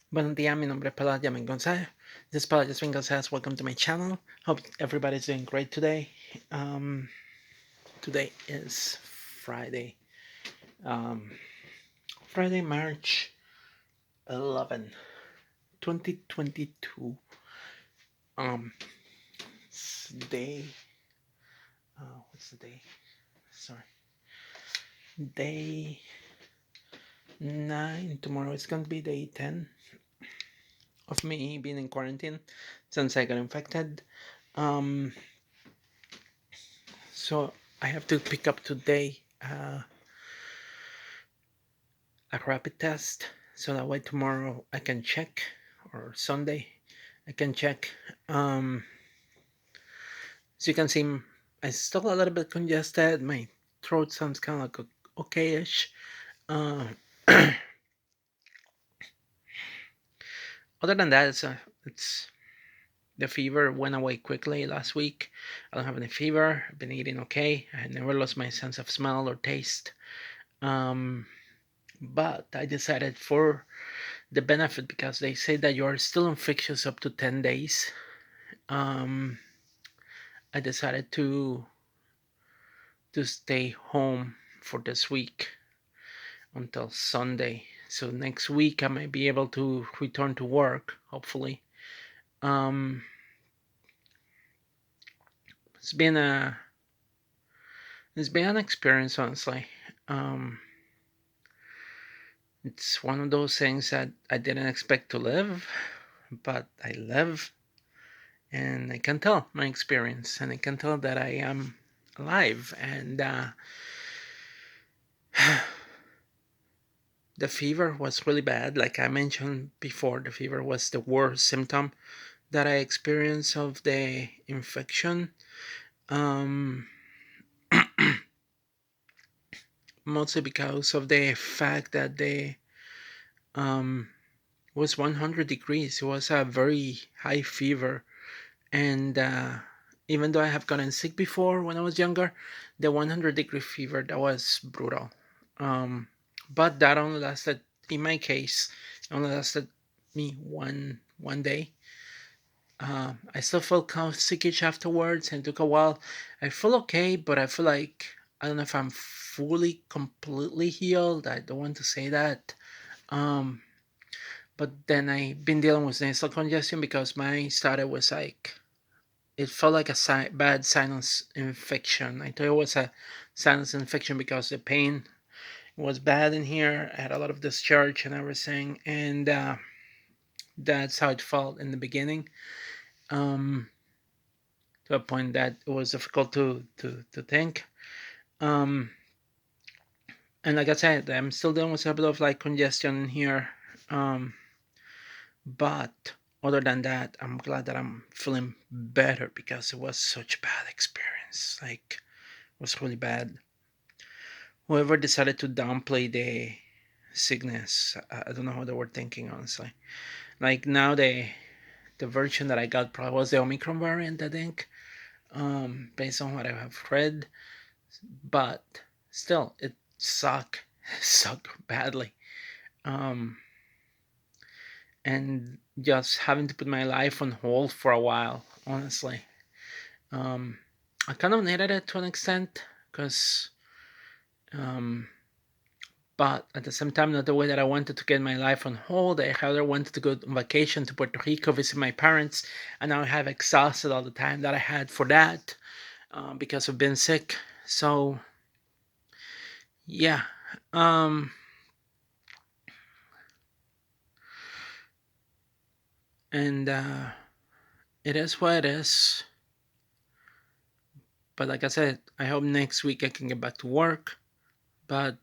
Buenos días, mi nombre es Pelayamin Gonzalez. This is Pelayamin Gonzalez. Welcome to my channel. Hope everybody's doing great today. Um, Today is Friday. Um, Friday, March 11, 2022. Um, it's day. What's the day? Sorry, day 9. Tomorrow is going to be day 10 of me being in quarantine since I got infected. Um, so I have to pick up today a rapid test so that way tomorrow I can check, or Sunday I can check. As you can see, I'm still a little bit congested. My throat sounds kind of like okay-ish. Uh, Other than that, it's the fever went away quickly last week. I don't have any fever. I've been eating okay. I never lost my sense of smell or taste. Um, but I decided for the benefit, because they say that you are still infectious up to 10 days. um, I decided to stay home for this week until Sunday. So next week I might be able to return to work, hopefully. Um, it's been a it's been an experience, honestly. Um, it's one of those things that I didn't expect to live, but I live, and I can tell my experience, and I can tell that I am alive, and the fever was really bad. Like I mentioned before, the fever was the worst symptom that I experienced of the infection. Um, Mostly because of the fact that the um, was 100 degrees. It was a very high fever, and even though I have gotten sick before when I was younger, the 100-degree fever, that was brutal. Um, but that only lasted, in my case, only lasted me one day. I still felt kind of sickish afterwards, and it took a while. I feel okay, but I feel like I don't know if I'm fully, completely healed. I don't want to say that. Um, but then I've been dealing with nasal congestion because mine started with like, it felt like a bad sinus infection. I thought it was a sinus infection because the pain was bad in here. I had a lot of discharge and everything, and that's how it felt in the beginning. Um, to a point that it was difficult to think. Um, and like I said, I'm still dealing with a bit of like congestion in here. Um, but other than that, I'm glad that I'm feeling better because it was such a bad experience. Like, it was really bad. Whoever decided to downplay the sickness, I don't know how they were thinking, honestly. Like now, the version that I got probably was the Omicron variant, I think, based on what I have read. But still, it sucked badly. Um, and just having to put my life on hold for a while, honestly. Um, I kind of needed it to an extent, because, um, but at the same time, not the way that I wanted to get my life on hold. I rather wanted to go on vacation to Puerto Rico, visit my parents, and now I have exhausted all the time that I had for that, because of being sick. So, yeah. Um, and it is what it is. But like I said, I hope next week I can get back to work. But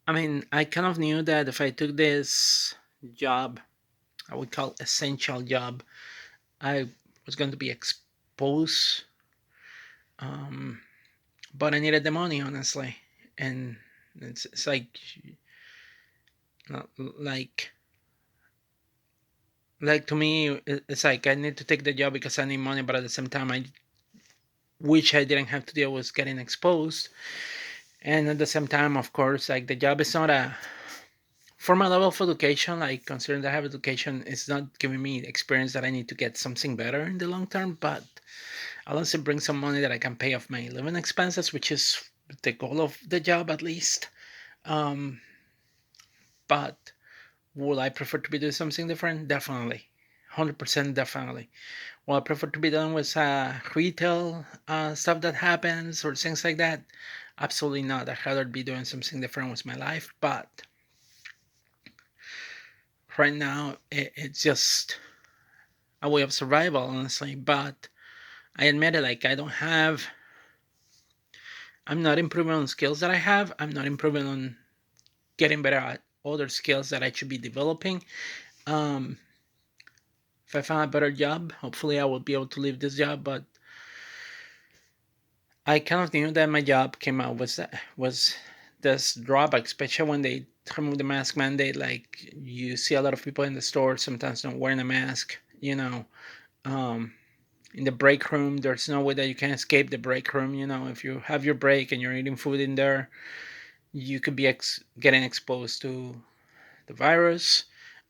I mean, I kind of knew that if I took this job, I would call essential job, I was going to be exposed. Um, but I needed the money, honestly, and it's like like to me, it's like I need to take the job because I need money, but at the same time, I wish I didn't have to deal with getting exposed. And at the same time, of course, like the job is not a for my level of education, like considering that I have education, it's not giving me the experience that I need to get something better in the long term. But I'll also bring some money that I can pay off my living expenses, which is the goal of the job at least. Um, but would I prefer to be doing something different? Definitely. 100% definitely. Well, I prefer to be done with retail stuff that happens or things like that. Absolutely not. I'd rather be doing something different with my life. But right now, it's just a way of survival, honestly. But I admit it, like, I'm not improving on skills that I have. I'm not improving on getting better at other skills that I should be developing. Um, if I find a better job, hopefully I will be able to leave this job. But I kind of knew that my job came out was this drawback, especially when they remove the mask mandate. Like you see a lot of people in the store sometimes not wearing a mask. Um, in the break room, there's no way that you can escape the break room. If you have your break and you're eating food in there, you could be getting exposed to the virus.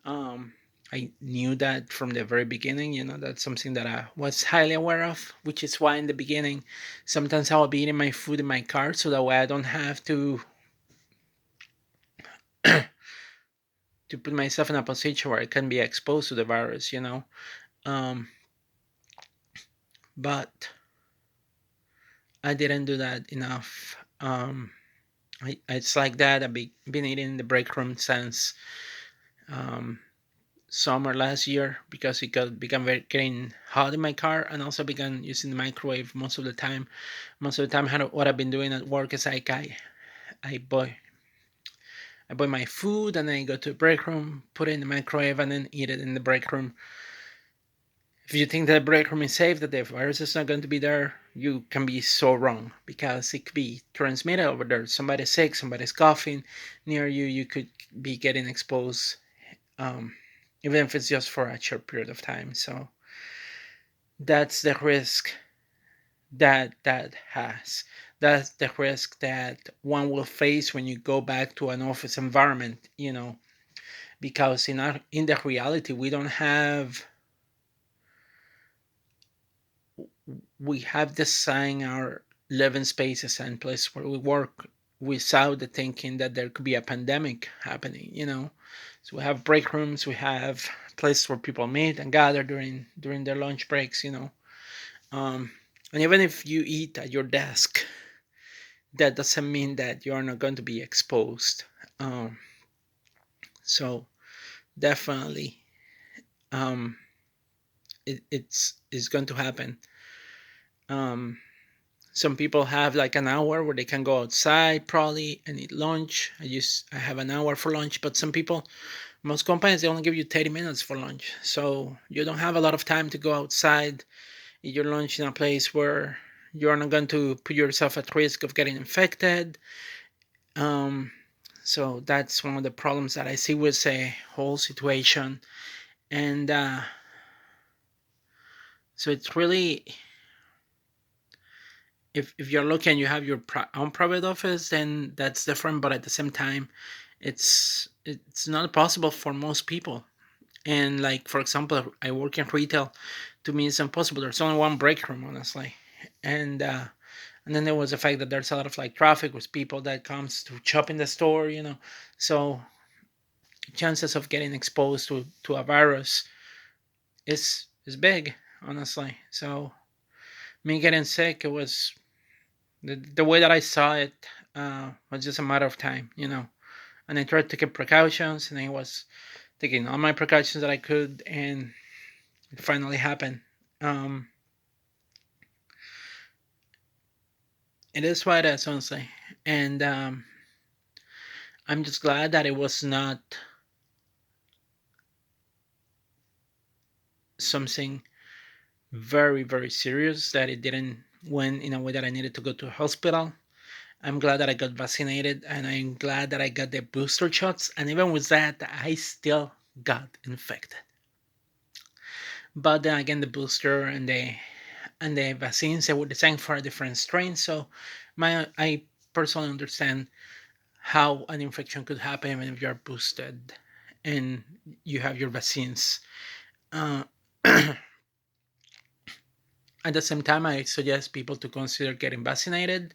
Um, I knew that from the very beginning. That's something that I was highly aware of, which is why in the beginning, sometimes I will be eating my food in my car so that way I don't have to put myself in a position where I can be exposed to the virus. Um, but I didn't do that enough. It's like that. Been eating in the break room since um, summer last year because it began getting hot in my car, and also began using the microwave most of the time. Most of the time, what I've been doing at work is like I buy my food and then I go to the break room, put it in the microwave, and then eat it in the break room. If you think that the break room is safe, that the virus is not going to be there, you can be so wrong because it could be transmitted over there. Somebody's sick, somebody's coughing near you, you could be getting exposed, um, even if it's just for a short period of time. So that's the risk that has. That's the risk that one will face when you go back to an office environment. Because in the reality we have designed our living spaces and places where we work without the thinking that there could be a pandemic happening. So we have break rooms, we have places where people meet and gather during their lunch breaks. um, and even if you eat at your desk, that doesn't mean that you're not going to be exposed. So definitely, um, it's going to happen. um, some people have like an hour where they can go outside probably and eat lunch. I have an hour for lunch, but most companies, they only give you 30 minutes for lunch, so you don't have a lot of time to go outside, eat your lunch in a place where you're not going to put yourself at risk of getting infected. um, so that's one of the problems that I see with the whole situation. And so it's really, if you're looking and you have your own private office, then that's different. But at the same time, it's not possible for most people. And like, for example, I work in retail. To me, it's impossible. There's only one break room, honestly. And then there was the fact that there's a lot of like traffic with people that comes to shop in the store. So chances of getting exposed to a virus is big, honestly. So me getting sick, it was the way that I saw it, was just a matter of time. And I tried to take precautions, and I was taking all my precautions that I could, and it finally happened. Um, it is what it is, honestly, and I'm just glad that it was not something very, very serious. That it didn't went in a way that I needed to go to a hospital. I'm glad that I got vaccinated, and I'm glad that I got the booster shots. And even with that, I still got infected. But then again, the booster and the vaccines, they were designed for a different strain. So I personally understand how an infection could happen even if you're boosted and you have your vaccines. Uh, at the same time, I suggest people to consider getting vaccinated,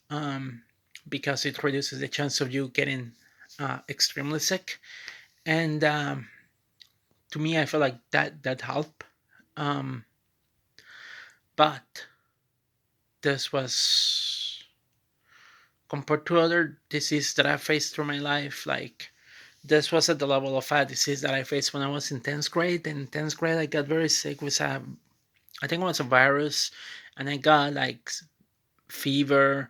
um, because it reduces the chance of you getting extremely sick. And to me, I feel like that helped. Um, but this was, compared to other diseases that I faced through my life, like this was at the level of a disease that I faced when I was in 10th grade. In 10th grade, I got very sick with I think it was a virus, and I got like fever,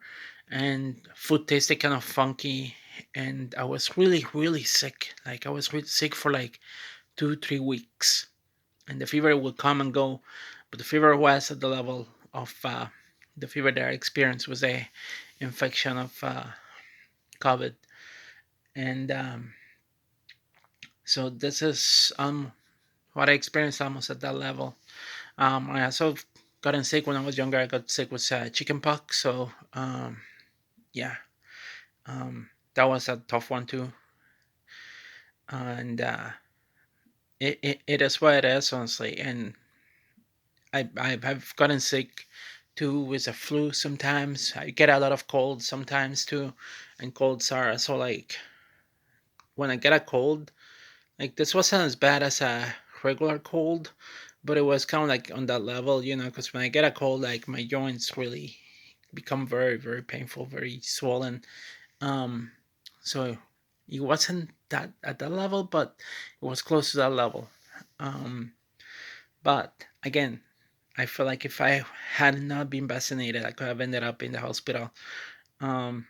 and food tasted kind of funky, and I was really, really sick. Like I was really sick for like 2, 3 weeks, and the fever would come and go, but the fever was at the level of the fever that I experienced was a infection of COVID, and so this is what I experienced almost at that level. I also gotten sick when I was younger. I got sick with chicken pox, so yeah, that was a tough one too, and it is what it is, honestly. And I've gotten sick too with a flu sometimes. I get a lot of colds sometimes too, and colds are so like when I get a cold, like this wasn't as bad as a regular cold, but it was kind of like on that level, because when I get a cold, like my joints really become very, very painful, very swollen. Um, so it wasn't that at that level, but it was close to that level. Um, but again, I feel like if I had not been vaccinated, I could have ended up in the hospital. Um,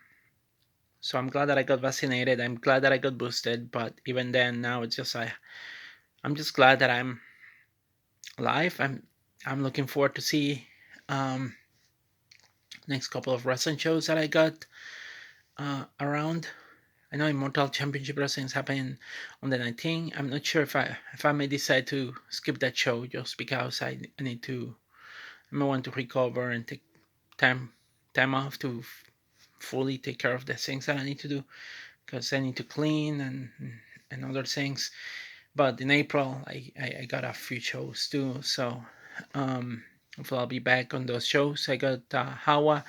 so I'm glad that I got vaccinated. I'm glad that I got boosted. But even then, now it's just I'm just glad that I'm alive. I'm looking forward to see um, next couple of wrestling shows that I got around. I know Immortal Championship Wrestling is happening on the 19th. I'm not sure if I may decide to skip that show just because I need to. I may want to recover and take time time off to fully take care of the things that I need to do, because I need to clean and other things. But in April, I got a few shows too, so hopefully I'll be back on those shows. I got Hawa.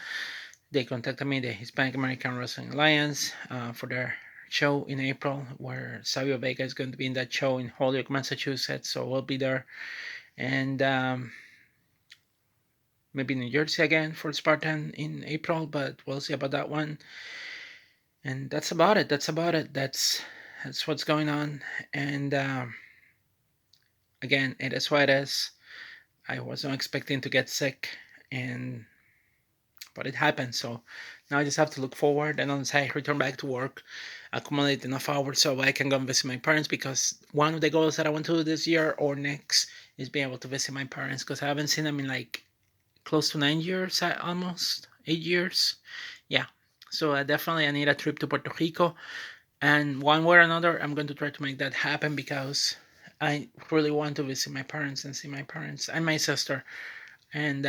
They contacted me, the Hispanic American Wrestling Alliance, for their show in April, where Savio Vega is going to be in that show in Holyoke, Massachusetts. So we'll be there, and maybe New Jersey again for Spartan in April, but we'll see about that one. And that's about it. That's about it. That's what's going on. And again, it is what it is. I wasn't expecting to get sick, and but it happened. So now I just have to look forward, and once I return back to work, accumulate enough hours so I can go and visit my parents. Because one of the goals that I want to do this year or next is being able to visit my parents, because I haven't seen them in like close to 9 years, almost 8 years. Yeah. So I need a trip to Puerto Rico, and one way or another, I'm going to try to make that happen, because I really want to visit my parents and see my parents and my sister, and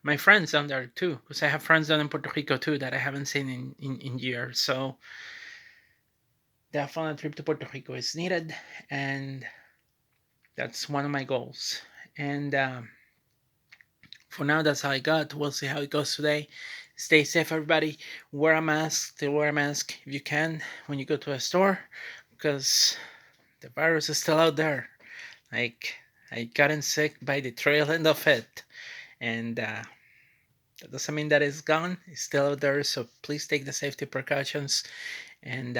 my friends down there too, because I have friends down in Puerto Rico too that I haven't seen in years. So definitely a trip to Puerto Rico is needed, and that's one of my goals. And for now, that's all I got. We'll see how it goes today. Stay safe, everybody. Wear a mask. Still wear a mask if you can when you go to a store, because the virus is still out there. Like, I gotten sick by the trail end of it, and that doesn't mean that it's gone. It's still out there, so please take the safety precautions, and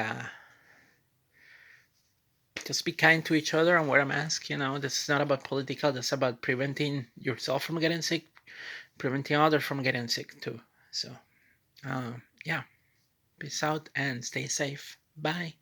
just be kind to each other and wear a mask. This is not about political. This is about preventing yourself from getting sick, preventing others from getting sick too. So, yeah, peace out and stay safe. Bye.